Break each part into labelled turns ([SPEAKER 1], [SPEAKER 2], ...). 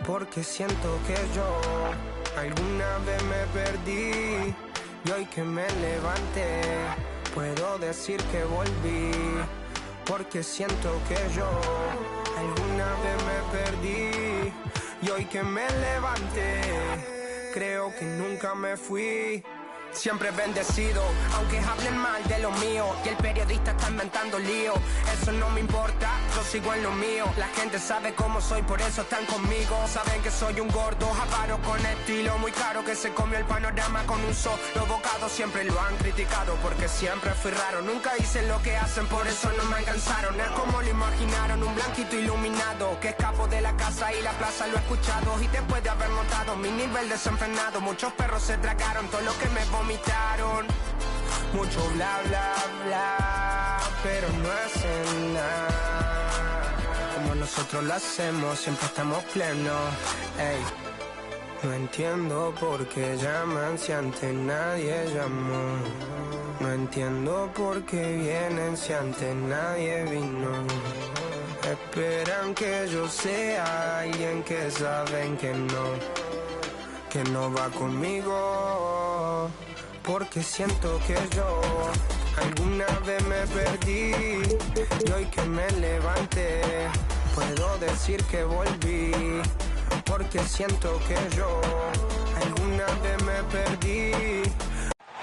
[SPEAKER 1] porque siento que yo alguna vez me perdí y hoy que me levanté puedo decir que volví, porque siento que yo alguna vez me perdí y hoy que me levanté creo que nunca me fui. Siempre bendecido, aunque hablen mal de lo mío y el periodista está inventando lío. Eso no me importa, yo sigo en lo mío. La gente sabe cómo soy, por eso están conmigo. Saben que soy un gordo, avaro con estilo muy caro, que se comió el panorama con un solo bocado. Siempre lo han criticado porque siempre fui raro. Nunca hice lo que hacen, por eso no me alcanzaron. Es como lo imaginaron, un blanquito iluminado que escapo de la casa y la plaza, lo he escuchado. Y después de haber notado mi nivel desenfrenado, muchos perros se tragaron todo lo que me vomitaron. Mucho bla bla bla, pero no hacen nada como nosotros lo hacemos, siempre estamos plenos. Ey, no entiendo por qué llaman si antes nadie llamó. No entiendo por qué vienen si antes nadie vino. Esperan que yo sea alguien que saben que no va conmigo, porque siento que yo alguna vez me perdí y hoy que me levanté puedo decir que volví, porque siento que yo alguna vez me perdí.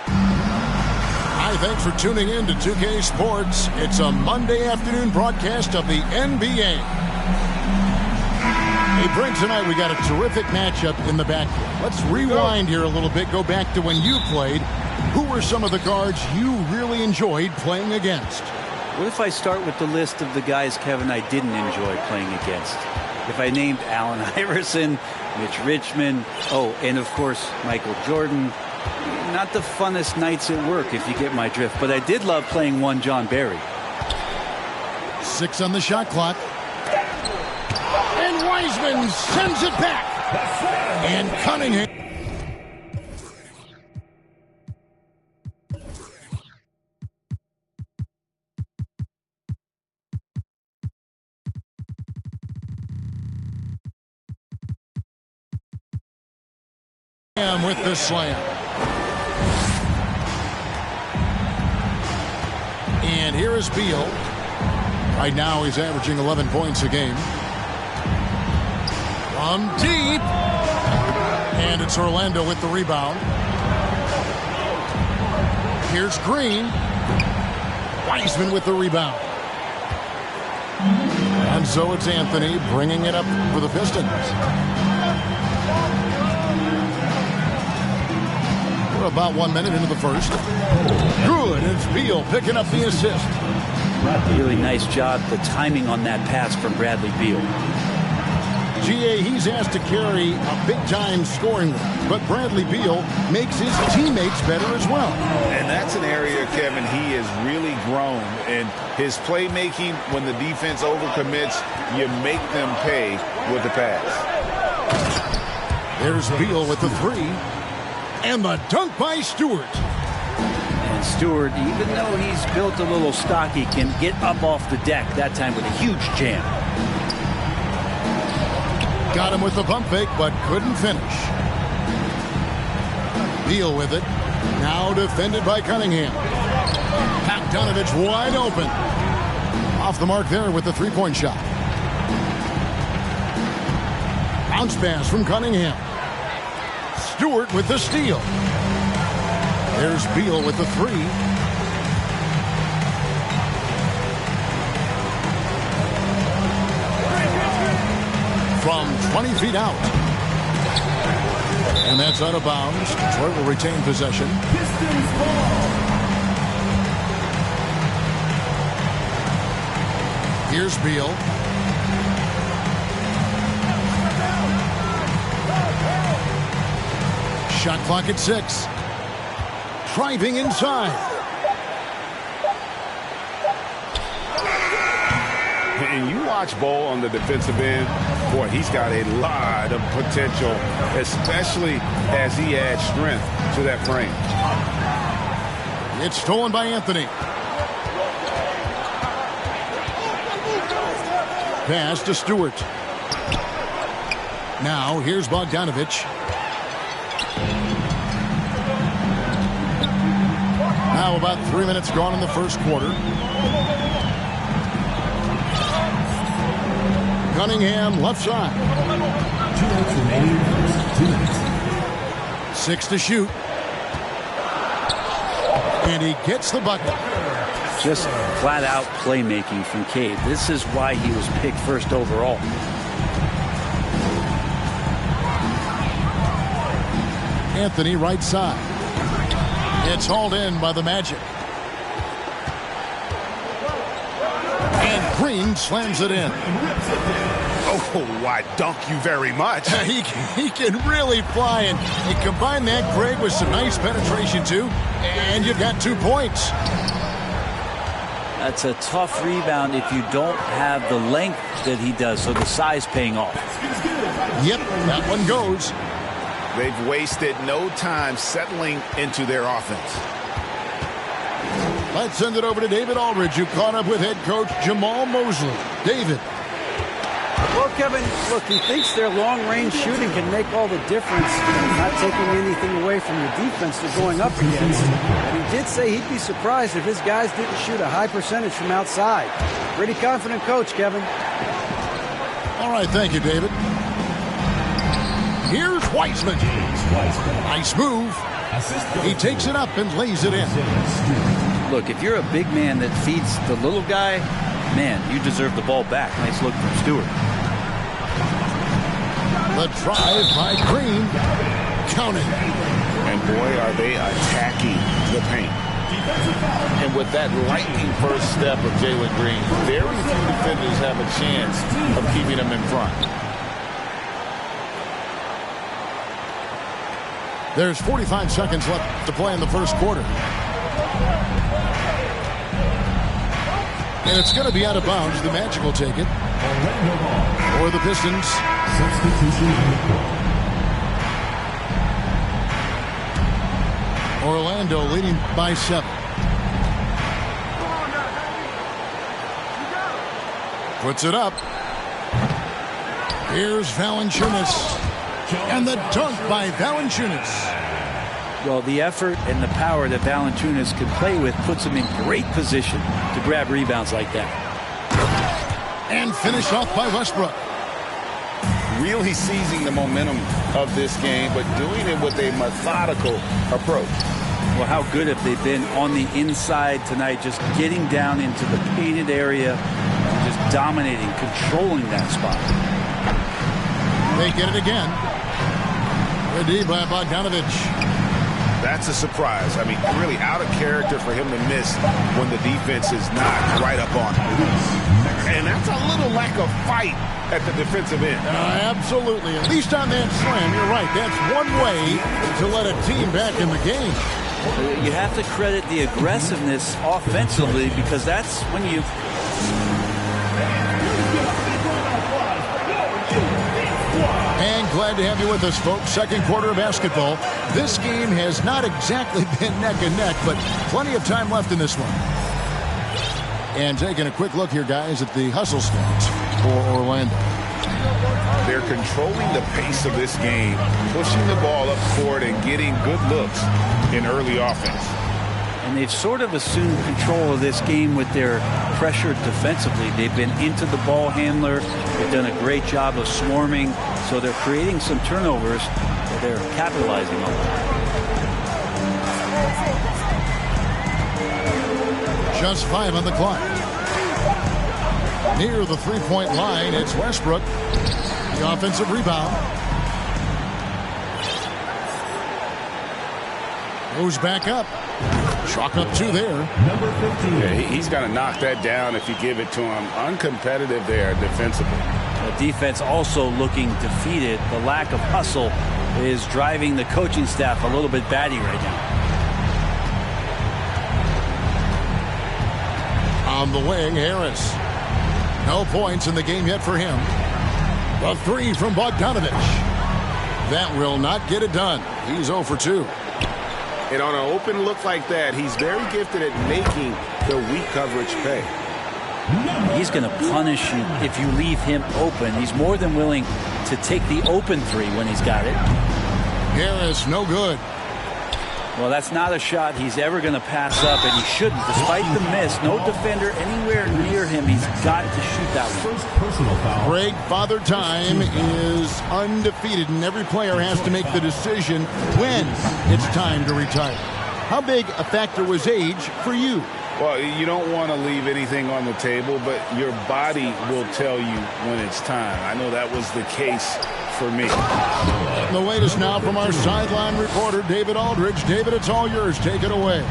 [SPEAKER 2] Hi, thanks for tuning in to 2K Sports. It's a Monday afternoon broadcast of the NBA. Hey, Brent, tonight we got a terrific matchup in the backcourt. Let's rewind here a little bit, go back to when you played. Who were some of the guards you really enjoyed playing against?
[SPEAKER 3] What if I start with the list of the guys, Kevin, I didn't enjoy playing against? If I named Allen Iverson, Mitch Richmond, and of course, Michael Jordan. Not the funnest nights at work, if you get my drift, but I did love playing one John Barry.
[SPEAKER 2] 6 on the shot clock. And Wiseman sends it back. And Cunningham. With the slam. And here is Beal. Right now he's averaging 11 points a game. From deep. And it's Orlando with the rebound. Here's Green. Wiseman with the rebound. And so it's Anthony bringing it up for the Pistons. We're about 1 minute into the first. Good. It's Beal picking up the assist.
[SPEAKER 3] Really nice job, the timing on that pass from Bradley Beal.
[SPEAKER 2] GA, he's asked to carry a big-time scoring role, but Bradley Beal makes his teammates better as well.
[SPEAKER 4] And that's an area, Kevin, he has really grown. And his playmaking, when the defense overcommits, you make them pay with the pass.
[SPEAKER 2] There's Beal with the three. And the dunk by Stewart.
[SPEAKER 3] And Stewart, even though he's built a little stocky, can get up off the deck, that time with a huge jam.
[SPEAKER 2] Got him with the pump fake, but couldn't finish. Beal with it. Now defended by Cunningham. Bogdanovich wide open. Off the mark there with the three-point shot. Bounce pass from Cunningham. Stewart with the steal. There's Beal with the three. From 20 feet out. And that's out of bounds. Detroit will retain possession. Pistons ball. Here's Beal. Shot clock at 6. Driving inside.
[SPEAKER 4] And you watch Ball on the defensive end, boy, he's got a lot of potential, especially as he adds strength to that frame.
[SPEAKER 2] It's stolen by Anthony. Pass to Stewart. Now, here's Bogdanovich. Now about 3 minutes gone in the first quarter. Cunningham, left side.
[SPEAKER 5] 2 minutes remaining. 2 minutes.
[SPEAKER 2] 6 to shoot. And he gets the bucket.
[SPEAKER 3] Just flat-out playmaking from Cade. This is why he was picked first overall.
[SPEAKER 2] Anthony, right side. It's hauled in by the Magic. And Green slams it in.
[SPEAKER 4] Oh, why, dunk you very much.
[SPEAKER 2] He can really fly, and combine that, Greg, with some nice penetration, too. And you've got 2 points.
[SPEAKER 3] That's a tough rebound if you don't have the length that he does, so the size paying off.
[SPEAKER 2] Yep, that one goes.
[SPEAKER 4] They've wasted no time settling into their offense.
[SPEAKER 2] Let's send it over to David Aldridge, who caught up with head coach Jamal Mosley. David.
[SPEAKER 6] Well, Kevin, look, he thinks their long-range shooting can make all the difference, not taking anything away from the defense they're going up against. And he did say he'd be surprised if his guys didn't shoot a high percentage from outside. Pretty confident coach, Kevin.
[SPEAKER 2] All right, thank you, David. Here's Wiseman. Nice move. He takes it up and lays it in.
[SPEAKER 3] Look, if you're a big man that feeds the little guy, man, you deserve the ball back. Nice look from Stewart.
[SPEAKER 2] The drive by Green. Counting.
[SPEAKER 4] And boy, are they attacking the paint.
[SPEAKER 7] And with that lightning first step of Jalen Green, very few defenders have a chance of keeping him in front.
[SPEAKER 2] There's 45 seconds left to play in the first quarter. And it's going to be out of bounds. The Magic will take it. Or the Pistons. Orlando leading by 7. Puts it up. Here's Valanciunas. And the dunk by Valanciunas.
[SPEAKER 3] Well, the effort and the power that Valanciunas can play with puts him in great position to grab rebounds like that.
[SPEAKER 2] And finished off by Westbrook.
[SPEAKER 7] Really seizing the momentum of this game, but doing it with a methodical approach.
[SPEAKER 3] Well, how good have they been on the inside tonight, just getting down into the painted area, just dominating, controlling that spot.
[SPEAKER 2] They get it again. Ready by Bogdanovich.
[SPEAKER 4] That's a surprise. I mean, really out of character for him to miss when the defense is not right up on him. And that's a little lack of fight at the defensive end.
[SPEAKER 2] Absolutely. At least on that slam, you're right. That's one way to let a team back in the game.
[SPEAKER 3] You have to credit the aggressiveness offensively, because that's when you...
[SPEAKER 2] And glad to have you with us, folks. Second quarter of basketball. This game has not exactly been neck and neck, but plenty of time left in this one. And taking a quick look here, guys, at the hustle stats for Orlando.
[SPEAKER 4] They're controlling the pace of this game, pushing the ball up court and getting good looks in early offense.
[SPEAKER 3] And they've sort of assumed control of this game with their pressure defensively. They've been into the ball handler. They've done a great job of swarming. So they're creating some turnovers that they're capitalizing on.
[SPEAKER 2] Just 5 on the clock. Near the three-point line, it's Westbrook. The offensive rebound. Goes back up. Chalk up 2 there.
[SPEAKER 5] Number 15.
[SPEAKER 4] Yeah, he's got to knock that down if you give it to him. Uncompetitive there defensively.
[SPEAKER 3] The defense also looking defeated. The lack of hustle is driving the coaching staff a little bit batty right now.
[SPEAKER 2] On the wing, Harris. No points in the game yet for him. The 3 from Bogdanovich. That will not get it done. He's 0 for 2.
[SPEAKER 4] And on an open look like that, he's very gifted at making the weak coverage pay.
[SPEAKER 3] He's going to punish you if you leave him open. He's more than willing to to take the open three when he's got it.
[SPEAKER 2] Harris, no good.
[SPEAKER 3] Well, that's not a shot he's ever going to pass up, and he shouldn't. Despite the miss, no defender anywhere near him. He's got to shoot that one.
[SPEAKER 5] First personal foul.
[SPEAKER 2] Greg, Father Time is undefeated, and every player has to make the decision when it's time to retire. How big a factor was age for you?
[SPEAKER 4] Well, you don't want to leave anything on the table, but your body will tell you when it's time. I know that was the case for me.
[SPEAKER 2] The latest now from our sideline reporter, David Aldridge. David, it's all yours. Take it away.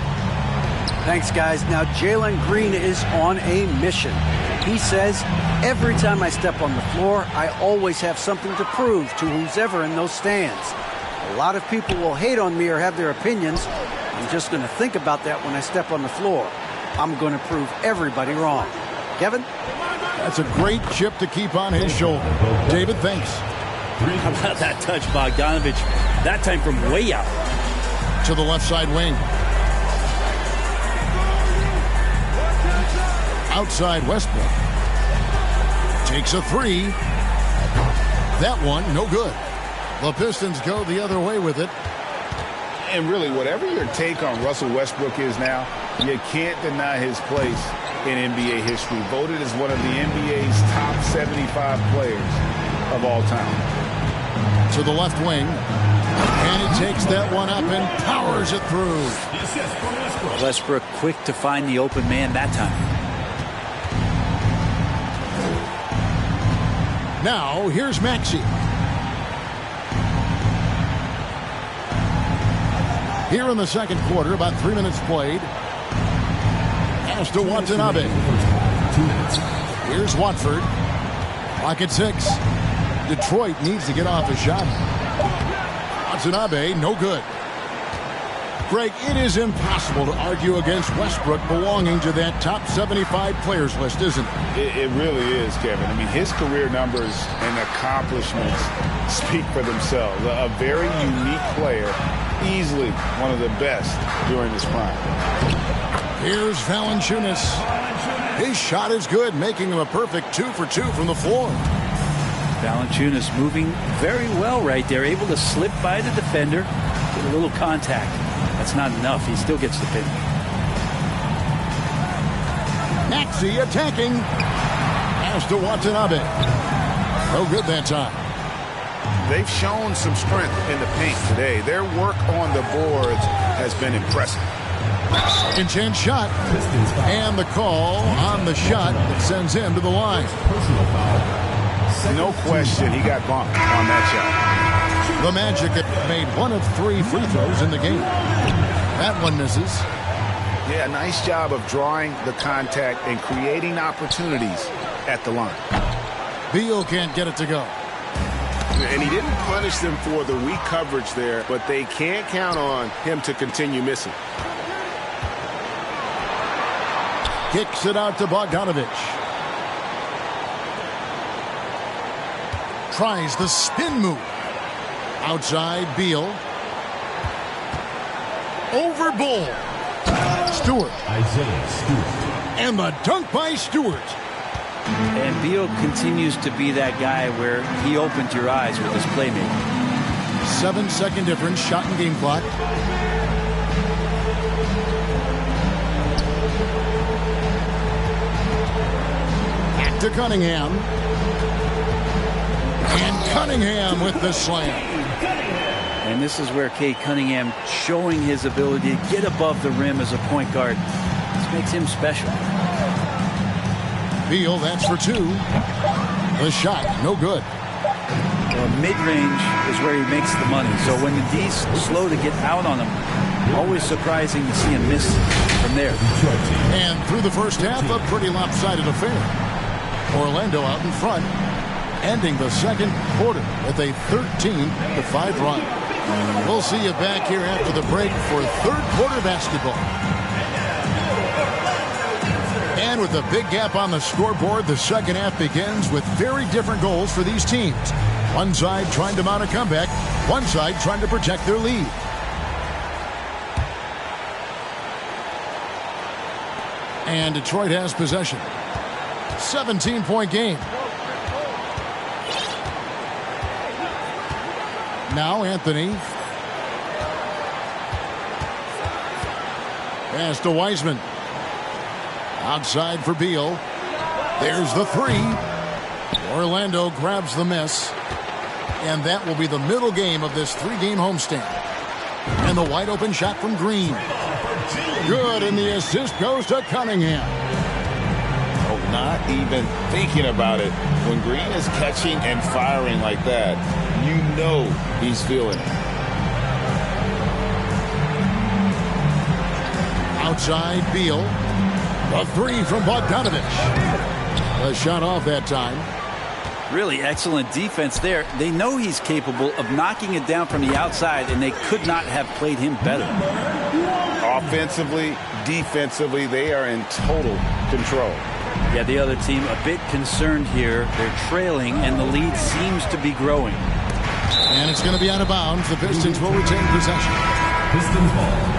[SPEAKER 6] Thanks, guys. Now, Jalen Green is on a mission. He says, every time I step on the floor, I always have something to prove to who's ever in those stands. A lot of people will hate on me or have their opinions. I'm just going to think about that when I step on the floor. I'm going to prove everybody wrong. Kevin?
[SPEAKER 2] That's a great chip to keep on his shoulder. David, thanks.
[SPEAKER 3] How about that touch, Bogdanovich? That time from way out.
[SPEAKER 2] To the left side wing. Outside Westbrook. Takes a three. That one, no good. The Pistons go the other way with it.
[SPEAKER 4] And really, whatever your take on Russell Westbrook is now, you can't deny his place in NBA history. Voted as one of the NBA's top 75 players of all time.
[SPEAKER 2] To the left wing. And he takes that one up and powers it through.
[SPEAKER 3] Westbrook quick to find the open man that time.
[SPEAKER 2] Now, here's Maxey. Here in the second quarter, about 3 minutes played. Pass to Watanabe. Here's Watford. Clock at 6. Detroit needs to get off a shot. Watanabe, no good. Greg, it is impossible to argue against Westbrook belonging to that top 75 players list, isn't it?
[SPEAKER 4] It really is, Kevin. I mean, his career numbers and accomplishments speak for themselves. A very unique player, easily one of the best during his prime.
[SPEAKER 2] Here's Valanciunas. His shot is good, making him a perfect 2 for 2 from the floor.
[SPEAKER 3] Valanciunas moving very well right there, able to slip by the defender, get a little contact. That's not enough. He still gets the pin.
[SPEAKER 2] Maxey attacking. Pass to Watanabe. No good that time.
[SPEAKER 4] They've shown some strength in the paint today. Their work on the boards has been impressive.
[SPEAKER 2] Second chance shot. And the call on the shot that sends him to the line.
[SPEAKER 4] No question, he got bumped on that shot.
[SPEAKER 2] The Magic have made 1 of 3 free throws in the game. That one misses.
[SPEAKER 4] Yeah, nice job of drawing the contact and creating opportunities at the line.
[SPEAKER 2] Beal can't get it to go.
[SPEAKER 4] And he didn't punish them for the weak coverage there, but they can't count on him to continue missing.
[SPEAKER 2] Kicks it out to Bogdanovich. Tries the spin move. Outside, Beal. Over Bull. Stewart.
[SPEAKER 5] Isaiah Stewart.
[SPEAKER 2] And the dunk by Stewart.
[SPEAKER 3] And Beal continues to be that guy where he opens your eyes with his playmaking.
[SPEAKER 2] 7-second difference, shot and game clock. Back to Cunningham. And Cunningham with the slam.
[SPEAKER 3] And this is where Cade Cunningham showing his ability to get above the rim as a point guard. This makes him special.
[SPEAKER 2] Beal, that's for 2. The shot, no good.
[SPEAKER 3] Well, mid-range is where he makes the money. So when the D's slow to get out on him, always surprising to see him miss from there.
[SPEAKER 2] And through the first half, a pretty lopsided affair. Orlando out in front, ending the second quarter with a 13-5 run. We'll see you back here after the break for third quarter basketball. And with a big gap on the scoreboard, the second half begins with very different goals for these teams. One side trying to mount a comeback, one side trying to protect their lead. And Detroit has possession. 17-point game. Now Anthony. Pass to Wiseman. Outside for Beal. There's the three. Orlando grabs the miss. And that will be the middle game of this three-game homestand. And the wide open shot from Green. Good, and the assist goes to Cunningham.
[SPEAKER 7] Oh, not even thinking about it. When Green is catching and firing like that, you know he's feeling it.
[SPEAKER 2] Outside Beal. A three from Bogdanovich. A shot off that time.
[SPEAKER 3] Really excellent defense there. They know he's capable of knocking it down from the outside, and they could not have played him better.
[SPEAKER 4] Offensively, defensively, they are in total control.
[SPEAKER 3] Yeah, the other team a bit concerned here. They're trailing, and the lead seems to be growing.
[SPEAKER 2] And it's going to be out of bounds. The Pistons will retain possession.
[SPEAKER 5] Pistons ball.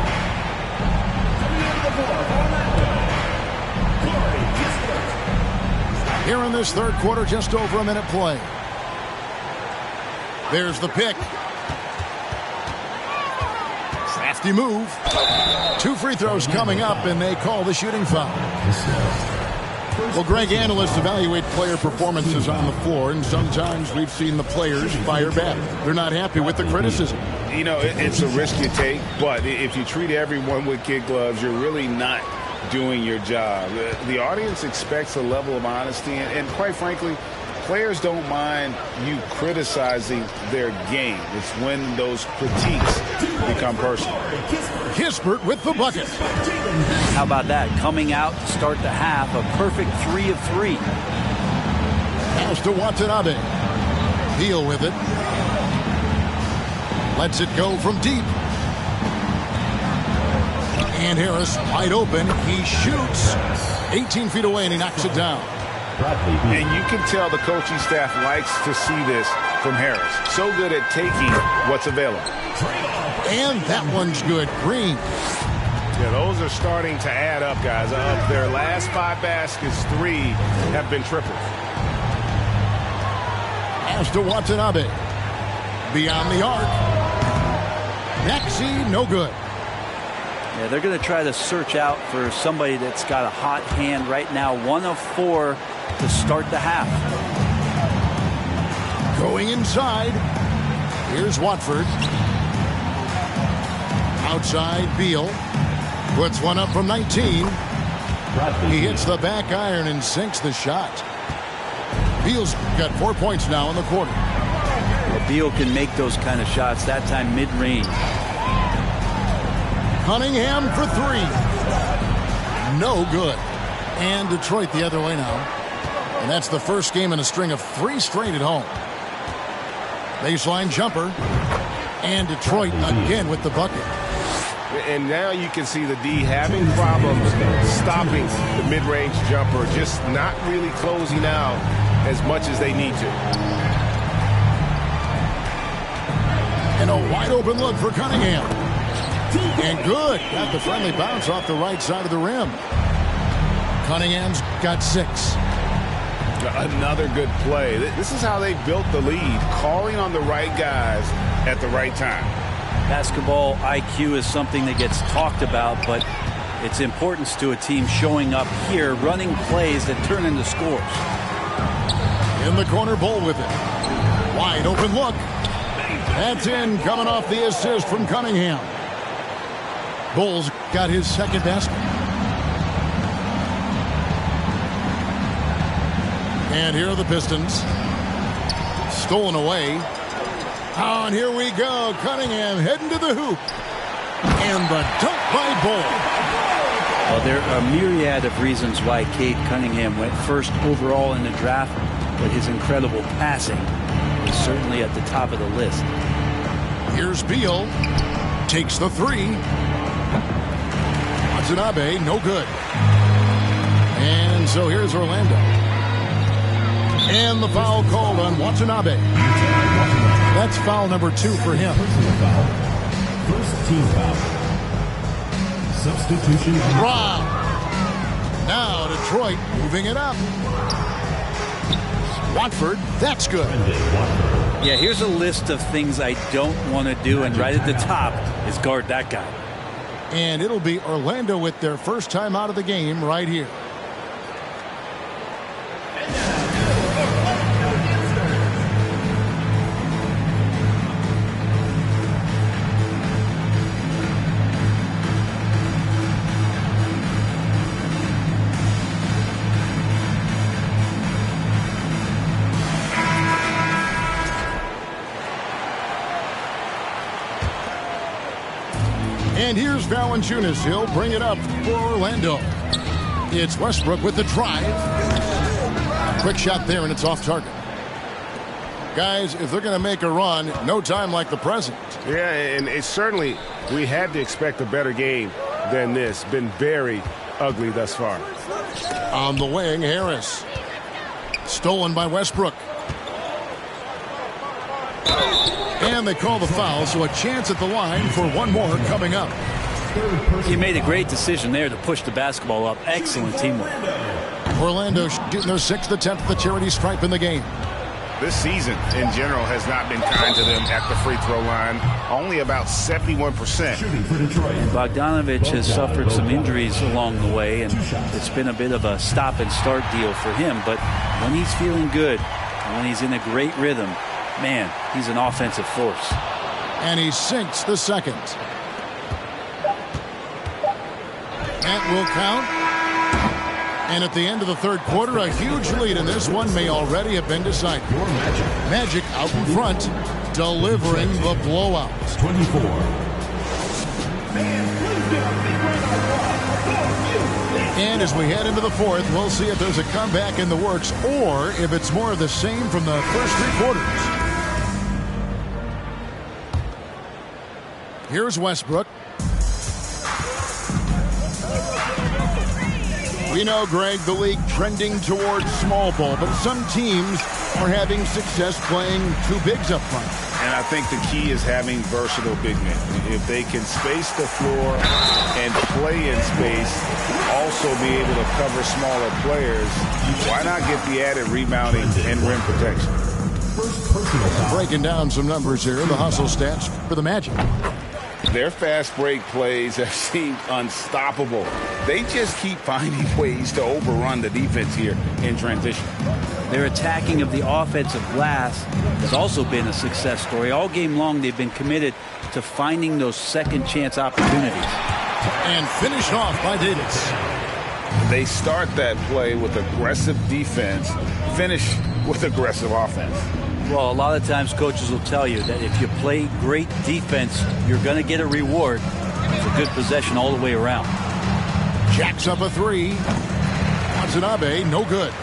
[SPEAKER 2] Here in this third quarter, just over a minute play. There's the pick. Crafty move. 2 free throws coming up, and they call the shooting foul. Well, Greg, analysts evaluate player performances on the floor, and sometimes we've seen the players fire back. They're not happy with the criticism.
[SPEAKER 4] You know, it's a risk you take, but if you treat everyone with kid gloves, you're really not doing your job. The audience expects a level of honesty, and quite frankly, players don't mind you criticizing their game. It's when those critiques become personal.
[SPEAKER 2] Kispert with the bucket.
[SPEAKER 3] How about that? Coming out to start the half, a perfect 3 of 3.
[SPEAKER 2] Pass to Watanabe. Beal with it. Lets it go from deep. And Harris wide open. He shoots 18 feet away, and he knocks it down.
[SPEAKER 4] And you can tell the coaching staff likes to see this from Harris. So good at taking what's available.
[SPEAKER 2] And that one's good. Green.
[SPEAKER 8] Yeah, those are starting to add up, guys. Of their last 5 baskets, 3 have been triples.
[SPEAKER 2] As to Watanabe. Beyond the arc. Maxey, no good.
[SPEAKER 3] Yeah, they're going to try to search out for somebody that's got a hot hand right now. 1 of 4 to start the half.
[SPEAKER 2] Going inside. Here's Watford. Outside Beal. Puts one up from 19. He hits the back iron and sinks the shot. Beal's got 4 points now in the quarter.
[SPEAKER 3] Well, Beal can make those kind of shots, that time mid-range.
[SPEAKER 2] Cunningham for 3. No good. And Detroit the other way now. And that's the first game in a string of 3 straight at home. Baseline jumper. And Detroit again with the bucket.
[SPEAKER 8] And now you can see the D having problems stopping the mid-range jumper, just not really closing out as much as they need to.
[SPEAKER 2] And a wide open look for Cunningham. And good. Got the friendly bounce off the right side of the rim. Cunningham's got 6.
[SPEAKER 4] Another good play. This is how they built the lead, calling on the right guys at the right time.
[SPEAKER 3] Basketball IQ is something that gets talked about, but its importance to a team showing up here, running plays that turn into scores.
[SPEAKER 2] In the corner, Bull with it. Wide open look. That's in, coming off the assist from Cunningham. Bull's got his second basket. And here are the Pistons. Stolen away. Oh, and here we go. Cunningham heading to the hoop. And the dunk by Bull.
[SPEAKER 3] Well, there are a myriad of reasons why Cade Cunningham went first overall in the draft, but his incredible passing is certainly at the top of the list.
[SPEAKER 2] Here's Beal. Takes the 3. Watanabe, no good. And so here's Orlando. And the foul called on Watanabe. That's foul number 2 for him.
[SPEAKER 5] First team foul. Substitution.
[SPEAKER 2] Rob. Now Detroit moving it up. Watford, that's good.
[SPEAKER 3] Yeah, here's a list of things I don't want to do, and right at the top is guard that guy.
[SPEAKER 2] And it'll be Orlando with their first time out of the game right here. And here's Valanciunas. He'll bring it up for Orlando. It's Westbrook with the drive. Quick shot there, and it's off target. Guys, if they're going to make a run, no time like the present.
[SPEAKER 8] Yeah, and it's certainly, we had to expect a better game than this. Been very ugly thus far.
[SPEAKER 2] On the wing, Harris. Stolen by Westbrook. And they call the foul, so a chance at the line for one more coming up.
[SPEAKER 3] He made a great decision there to push the basketball up. Excellent teamwork.
[SPEAKER 2] Orlando getting their 6th attempt at the charity stripe in the game.
[SPEAKER 4] This season, in general, has not been kind to them at the free throw line. Only about 71%.
[SPEAKER 3] Bogdanovich has suffered some injuries along the way, and it's been a bit of a stop-and-start deal for him. But when he's feeling good, and when he's in a great rhythm, man, he's an offensive force.
[SPEAKER 2] And he sinks the second. That will count. And at the end of the third quarter, a huge lead in this one may already have been decided. Magic out in front, delivering the blowout.
[SPEAKER 5] 24.
[SPEAKER 2] And as we head into the fourth, we'll see if there's a comeback in the works or if it's more of the same from the first 3 quarters. Here's Westbrook. We know, Greg, the league trending towards small ball, but some teams are having success playing 2 bigs up front.
[SPEAKER 4] And I think the key is having versatile big men. If they can space the floor and play in space, also be able to cover smaller players, why not get the added rebounding and rim protection?
[SPEAKER 2] Breaking down some numbers here, the hustle stats for the Magic.
[SPEAKER 4] Their fast break plays have seemed unstoppable. They just keep finding ways to overrun the defense here in transition.
[SPEAKER 3] Their attacking of the offensive glass has also been a success story. All game long, they've been committed to finding those second chance opportunities.
[SPEAKER 2] And finished off by Davis.
[SPEAKER 4] They start that play with aggressive defense, finish with aggressive offense.
[SPEAKER 3] Well, a lot of times coaches will tell you that if you play great defense, you're going to get a reward. It's a good possession all the way around.
[SPEAKER 2] Jacks up a 3. Watanabe, no good.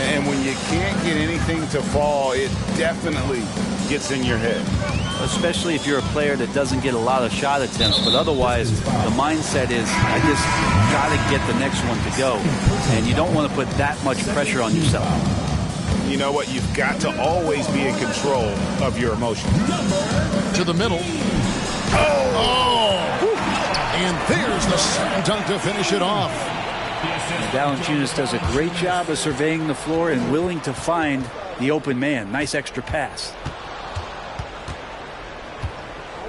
[SPEAKER 4] And when you can't get anything to fall, it definitely gets in your head.
[SPEAKER 3] Especially if you're a player that doesn't get a lot of shot attempts. But otherwise, the mindset is, I just got to get the next one to go. And you don't want to put that much pressure on yourself.
[SPEAKER 4] You know what? You've got to always be in control of your emotions.
[SPEAKER 2] To the middle. Oh! And there's the slam dunk to finish it off.
[SPEAKER 3] Valanciunas does a great job of surveying the floor and willing to find the open man. Nice extra pass.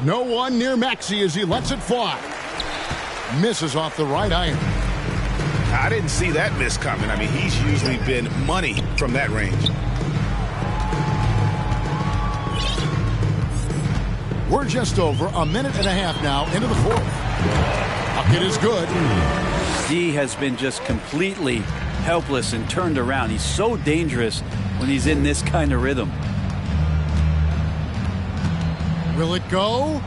[SPEAKER 2] No one near Maxey as he lets it fly. Misses off the right iron.
[SPEAKER 4] I didn't see that miss coming. I mean, he's usually been money from that range.
[SPEAKER 2] We're just over a minute and a half now into the fourth. Bucket is good.
[SPEAKER 3] D has been just completely helpless and turned around. He's so dangerous when he's in this kind of rhythm.
[SPEAKER 2] Will it go?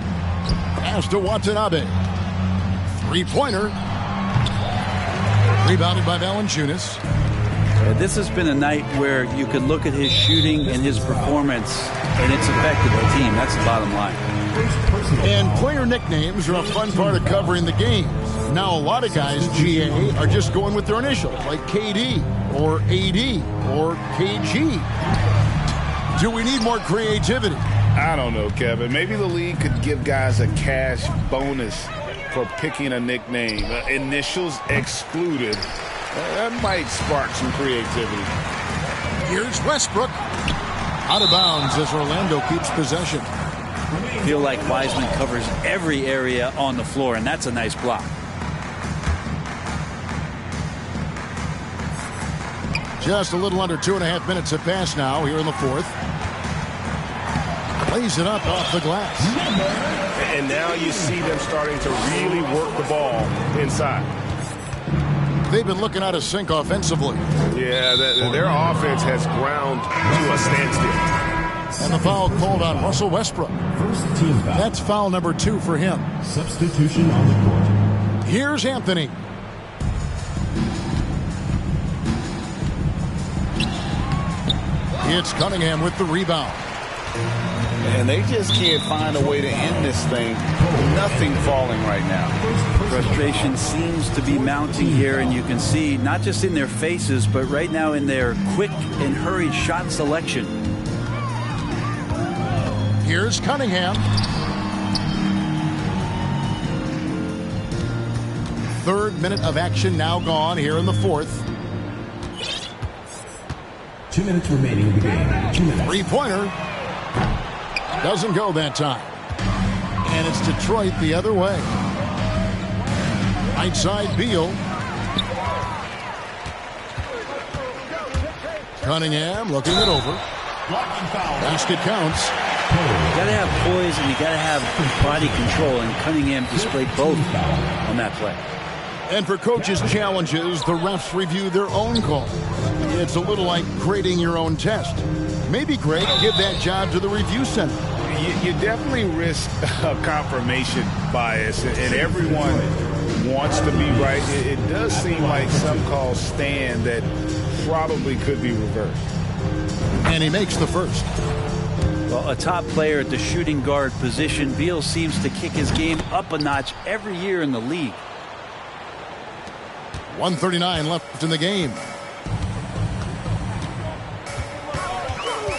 [SPEAKER 2] Pass to Watanabe. 3-pointer. Rebounded by Valanciunas.
[SPEAKER 3] This has been a night where you could look at his shooting and his performance, and it's affected the team. That's the bottom line.
[SPEAKER 2] And player nicknames are a fun part of covering the games. Now, a lot of guys, GA, are just going with their initials, like KD or AD or KG. Do we need more creativity?
[SPEAKER 4] I don't know, Kevin. Maybe the league could give guys a cash bonus for picking a nickname. Initials excluded. That might spark some creativity.
[SPEAKER 2] Here's Westbrook. Out of bounds as Orlando keeps possession.
[SPEAKER 3] I feel like Wiseman covers every area on the floor, and that's a nice block.
[SPEAKER 2] Just a little under 2.5 minutes have passed now here in the fourth. Plays it up off the glass.
[SPEAKER 8] And now you see them starting to really work the ball inside.
[SPEAKER 2] They've been looking out of sync offensively.
[SPEAKER 8] Yeah, their offense has ground to a standstill.
[SPEAKER 2] And the foul called on Russell Westbrook.
[SPEAKER 5] First team foul.
[SPEAKER 2] That's foul number 2 for him.
[SPEAKER 5] Substitution on the court.
[SPEAKER 2] Here's Anthony. It's Cunningham with the rebound.
[SPEAKER 7] And they just can't find a way to end this thing. Nothing falling right now.
[SPEAKER 3] Frustration seems to be mounting here, and you can see not just in their faces, but right now in their quick and hurried shot selection.
[SPEAKER 2] Here's Cunningham. Third minute of action now gone here in the fourth.
[SPEAKER 5] 2 minutes remaining in the game. 2 minutes.
[SPEAKER 2] Three-pointer. Doesn't go that time. And it's Detroit the other way. Right side, Beal. Cunningham looking it over. Basket counts.
[SPEAKER 3] You got to have poise and you got to have body control, and Cunningham displayed both on that play.
[SPEAKER 2] And for coaches' challenges, the refs review their own call. It's a little like grading your own test. Maybe, Greg, give that job to the review center.
[SPEAKER 4] You definitely risk a confirmation bias, and everyone wants to be right. It does seem like some calls stand that probably could be reversed.
[SPEAKER 2] And he makes the first.
[SPEAKER 3] Well, a top player at the shooting guard position, Beal seems to kick his game up a notch every year in the league.
[SPEAKER 2] 1:39 left in the game.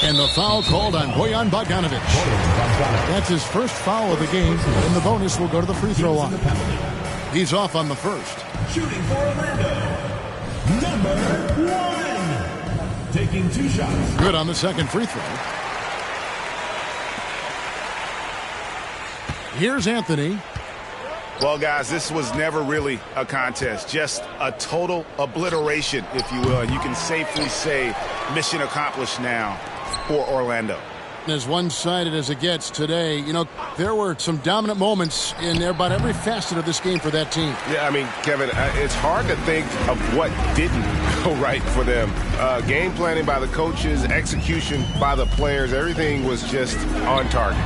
[SPEAKER 2] And the foul called on Bojan Bogdanovic. That's his first foul of the game, and the bonus will go to the free throw line. He's off on the first.
[SPEAKER 5] Shooting for Orlando. Number 1. Taking 2 shots.
[SPEAKER 2] Good on the second free throw. Here's Anthony.
[SPEAKER 4] Well, guys, this was never really a contest, just a total obliteration, if you will. And you can safely say mission accomplished now for Orlando.
[SPEAKER 2] As one-sided as it gets today, you know, there were some dominant moments in about every facet of this game for that team.
[SPEAKER 8] Yeah, I mean, Kevin, it's hard to think of what didn't go right for them. Game planning by the coaches, execution by the players, everything was just on target.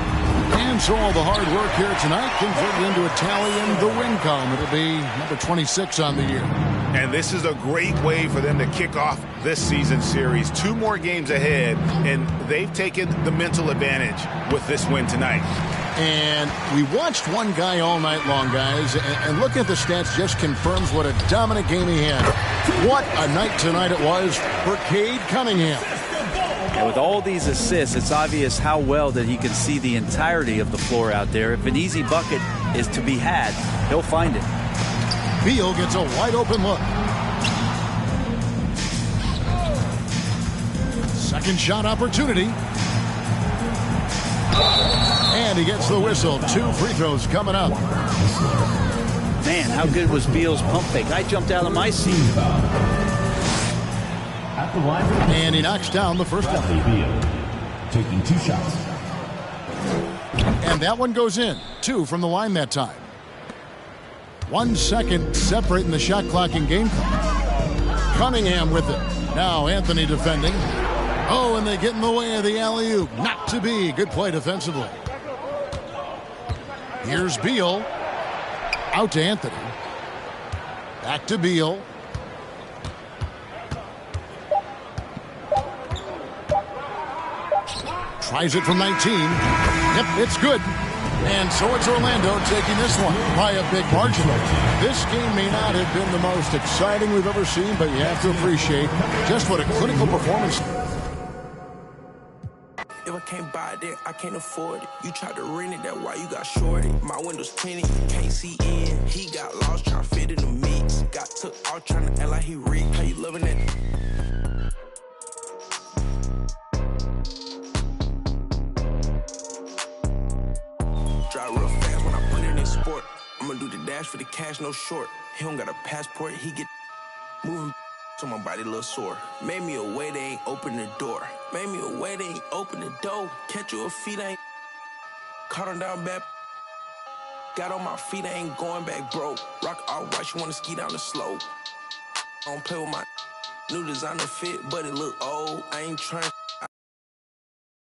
[SPEAKER 2] And so all the hard work here tonight converted into a tally in the win column. It'll be number 26 on the year.
[SPEAKER 4] And this is a great way for them to kick off this season series. 2 more games ahead, and they've taken the mental advantage with this win tonight.
[SPEAKER 2] And we watched one guy all night long, guys, and looking at the stats just confirms what a dominant game he had. What a night tonight it was for Cade Cunningham.
[SPEAKER 3] And with all these assists, it's obvious how well that he can see the entirety of the floor out there. If an easy bucket is to be had, he'll find it.
[SPEAKER 2] Beal gets a wide-open look. Second shot opportunity. And he gets the whistle. 2 free throws coming up.
[SPEAKER 3] Man, how good was Beal's pump fake? I jumped out of my seat.
[SPEAKER 5] At the line.
[SPEAKER 2] And he knocks down the first one.
[SPEAKER 5] Beal taking 2 shots.
[SPEAKER 2] And that one goes in. 2 from the line that time. 1 second separating the shot clock and game clock. Cunningham with it. Now Anthony defending. Oh, and they get in the way of the alley-oop. Not to be. Good play defensively. Here's Beal. Out to Anthony. Back to Beal. Tries it from 19. Yep, it's good. And so it's Orlando taking this one by a big margin. This game may not have been the most exciting we've ever seen, but you have to appreciate just what a clinical performance.
[SPEAKER 1] If I can't buy it, then I can't afford it. You tried to rent it, that's why you got shorted. My windows tinted, you can't see in. He got lost trying to fit in the mix. Got took out trying to act like he rich. How you loving it?
[SPEAKER 9] cash for the cash, no short. He don't got a passport, he get moving so my body a little sore. Made me a way, they ain't open the door. Made me a way, they ain't open the door. Catch you a feet, ain't caught on down bad. Got on my feet, I ain't going back, bro. Rock all white, you wanna ski down the slope. I don't play with my new designer fit, but it look old. I ain't trying.